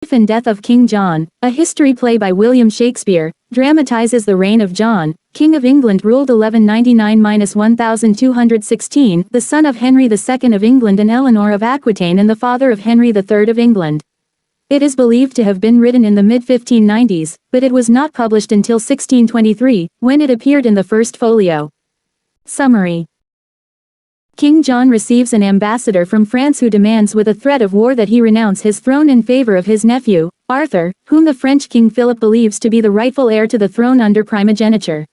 Life and Death of King John, a history play by William Shakespeare, dramatizes the reign of John, King of England ruled 1199–1216, the son of Henry II of England and Eleanor of Aquitaine and the father of Henry III of England. It is believed to have been written in the mid-1590s, but it was not published until 1623, when it appeared in the first folio. Summary. King John receives an ambassador from France who demands with a threat of war that he renounce his throne in favor of his nephew, Arthur, whom the French King Philip believes to be the rightful heir to the throne under primogeniture.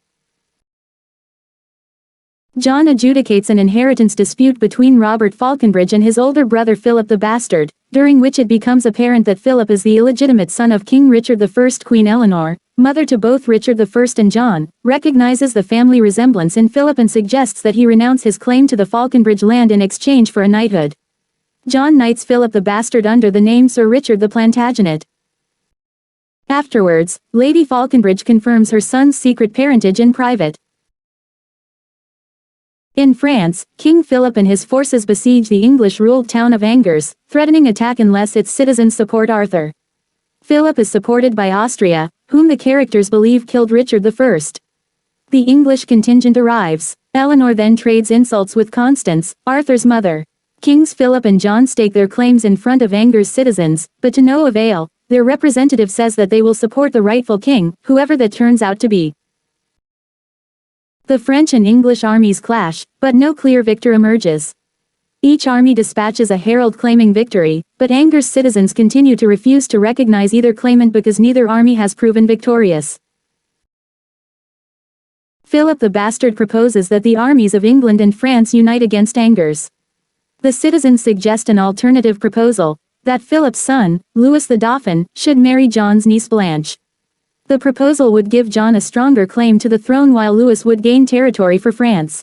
John adjudicates an inheritance dispute between Robert Falconbridge and his older brother Philip the Bastard, during which it becomes apparent that Philip is the illegitimate son of King Richard I. Queen Eleanor, mother to both Richard I and John, recognizes the family resemblance in Philip and suggests that he renounce his claim to the Falconbridge land in exchange for a knighthood. John knights Philip the Bastard under the name Sir Richard the Plantagenet. Afterwards, Lady Falconbridge confirms her son's secret parentage in private. In France, King Philip and his forces besiege the English-ruled town of Angers, threatening attack unless its citizens support Arthur. Philip is supported by Austria, whom the characters believe killed Richard I. The English contingent arrives. Eleanor then trades insults with Constance, Arthur's mother. Kings Philip and John stake their claims in front of Angers' citizens, but to no avail. Their representative says that they will support the rightful king, whoever that turns out to be. The French and English armies clash, but no clear victor emerges. Each army dispatches a herald claiming victory, but Angers' citizens continue to refuse to recognize either claimant because neither army has proven victorious. Philip the Bastard proposes that the armies of England and France unite against Angers. The citizens suggest an alternative proposal, that Philip's son, Louis the Dauphin, should marry John's niece Blanche. The proposal would give John a stronger claim to the throne while Louis would gain territory for France.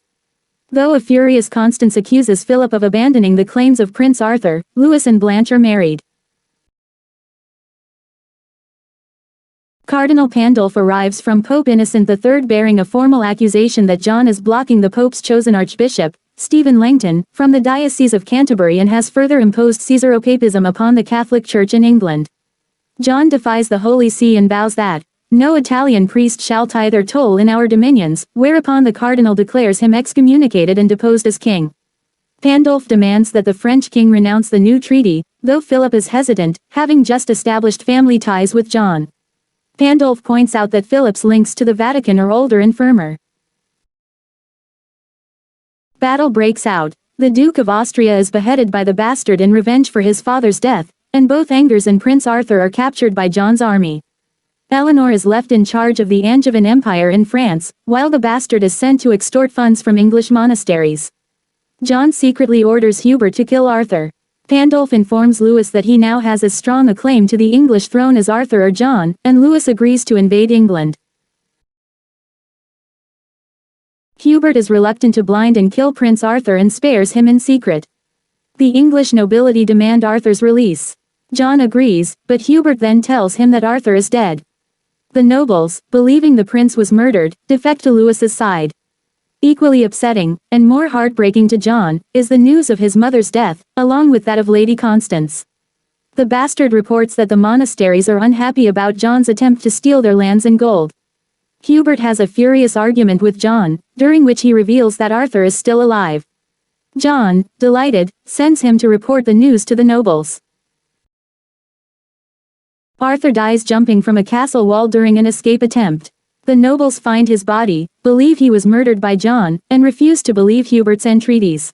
Though a furious Constance accuses Philip of abandoning the claims of Prince Arthur, Louis and Blanche are married. Cardinal Pandulph arrives from Pope Innocent III bearing a formal accusation that John is blocking the Pope's chosen archbishop, Stephen Langton, from the Diocese of Canterbury and has further imposed Caesaropapism upon the Catholic Church in England. John defies the Holy See and vows that no Italian priest shall tithe or toll in our dominions, whereupon the cardinal declares him excommunicated and deposed as king. Pandulph demands that the French king renounce the new treaty, though Philip is hesitant, having just established family ties with John. Pandulph points out that Philip's links to the Vatican are older and firmer. Battle breaks out. The Duke of Austria is beheaded by the bastard in revenge for his father's death, and both Angers and Prince Arthur are captured by John's army. Eleanor is left in charge of the Angevin Empire in France, while the bastard is sent to extort funds from English monasteries. John secretly orders Hubert to kill Arthur. Pandulph informs Louis that he now has as strong a claim to the English throne as Arthur or John, and Louis agrees to invade England. Hubert is reluctant to blind and kill Prince Arthur and spares him in secret. The English nobility demand Arthur's release. John agrees, but Hubert then tells him that Arthur is dead. The nobles, believing the prince was murdered, defect to Louis's side. Equally upsetting, and more heartbreaking to John, is the news of his mother's death, along with that of Lady Constance. The bastard reports that the monasteries are unhappy about John's attempt to steal their lands and gold. Hubert has a furious argument with John, during which he reveals that Arthur is still alive. John, delighted, sends him to report the news to the nobles. Arthur dies jumping from a castle wall during an escape attempt. The nobles find his body, believe he was murdered by John, and refuse to believe Hubert's entreaties.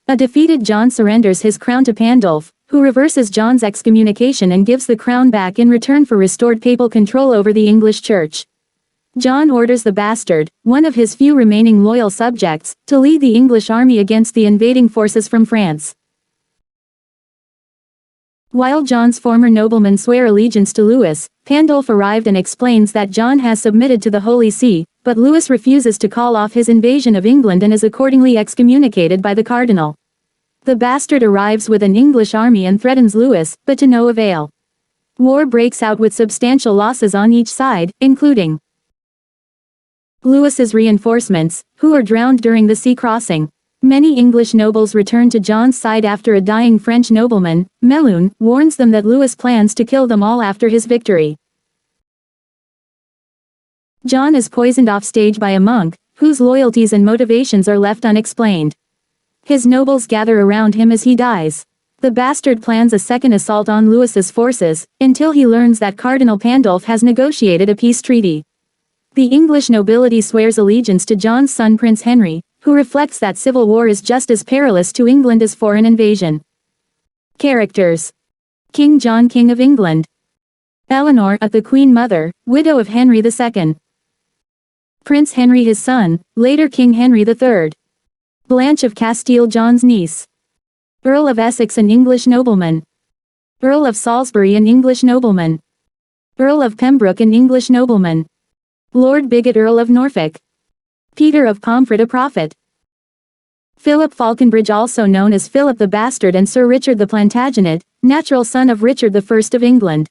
A defeated John surrenders his crown to Pandulph, who reverses John's excommunication and gives the crown back in return for restored papal control over the English Church. John orders the bastard, one of his few remaining loyal subjects, to lead the English army against the invading forces from France. While John's former noblemen swear allegiance to Louis, Pandulph arrived and explains that John has submitted to the Holy See, but Louis refuses to call off his invasion of England and is accordingly excommunicated by the cardinal. The bastard arrives with an English army and threatens Louis, but to no avail. War breaks out with substantial losses on each side, including Louis's reinforcements, who are drowned during the sea crossing. Many English nobles return to John's side after a dying French nobleman, Melun, warns them that Louis plans to kill them all after his victory. John is poisoned offstage by a monk, whose loyalties and motivations are left unexplained. His nobles gather around him as he dies. The bastard plans a second assault on Louis's forces, until he learns that Cardinal Pandolf has negotiated a peace treaty. The English nobility swears allegiance to John's son Prince Henry, who reflects that civil war is just as perilous to England as foreign invasion. Characters: King John, King of England. Eleanor, the Queen Mother, widow of Henry II. Prince Henry, his son, later King Henry III. Blanche of Castile, John's niece. Earl of Essex, an English nobleman. Earl of Salisbury, an English nobleman. Earl of Pembroke, an English nobleman. Lord Bigot, Earl of Norfolk. Peter of Pomfret, a prophet. Philip Falconbridge, also known as Philip the Bastard, and Sir Richard the Plantagenet, natural son of Richard I of England.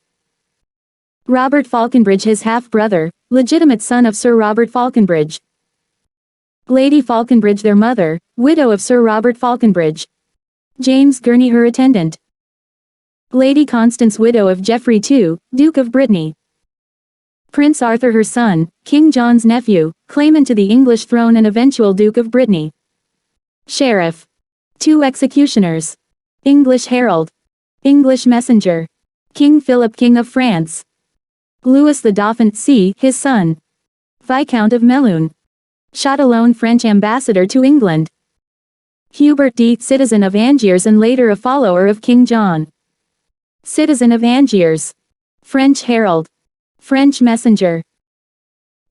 Robert Falconbridge, his half-brother, legitimate son of Sir Robert Falconbridge. Lady Falconbridge, their mother, widow of Sir Robert Falconbridge. James Gurney, her attendant. Lady Constance, widow of Geoffrey II, Duke of Brittany. Prince Arthur, her son, King John's nephew, claimant to the English throne and eventual Duke of Brittany. Sheriff. 2 executioners. English herald. English messenger. King Philip, King of France. Louis the Dauphin, his son. Viscount of Melun. Châtillon, French ambassador to England. Hubert D., citizen of Angiers and later a follower of King John. Citizen of Angiers. French herald. French messenger.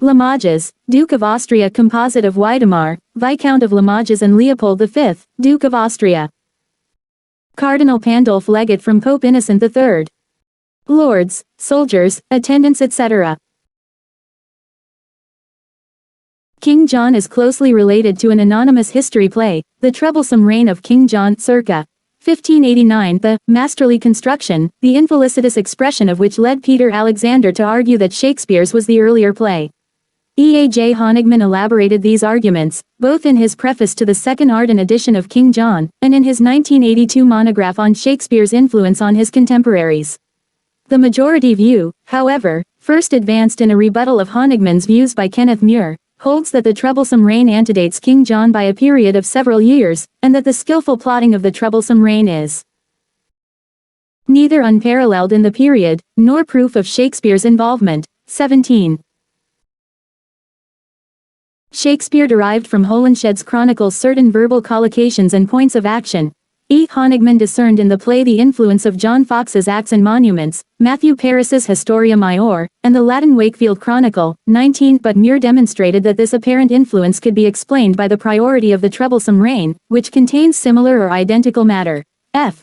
Limoges, Duke of Austria, composite of Weidemar, Viscount of Limoges, and Leopold V, Duke of Austria. Cardinal Pandolf, legate from Pope Innocent III. Lords, soldiers, attendants, etc. King John is closely related to an anonymous history play, The Troublesome Reign of King John, circa 1589, the masterly construction, the infelicitous expression of which led Peter Alexander to argue that Shakespeare's was the earlier play. E.A.J. Honigman elaborated these arguments, both in his preface to the second Arden edition of King John, and in his 1982 monograph on Shakespeare's influence on his contemporaries. The majority view, however, first advanced in a rebuttal of Honigman's views by Kenneth Muir, holds that the troublesome reign antedates King John by a period of several years, and that the skillful plotting of the troublesome reign is neither unparalleled in the period, nor proof of Shakespeare's involvement. 17. Shakespeare derived from Holinshed's chronicles certain verbal collocations and points of action. E. Honigman discerned in the play the influence of John Fox's Acts and Monuments, Matthew Paris's Historia Maior, and the Latin Wakefield Chronicle, 19, but Muir demonstrated that this apparent influence could be explained by the priority of the troublesome reign, which contains similar or identical matter. F.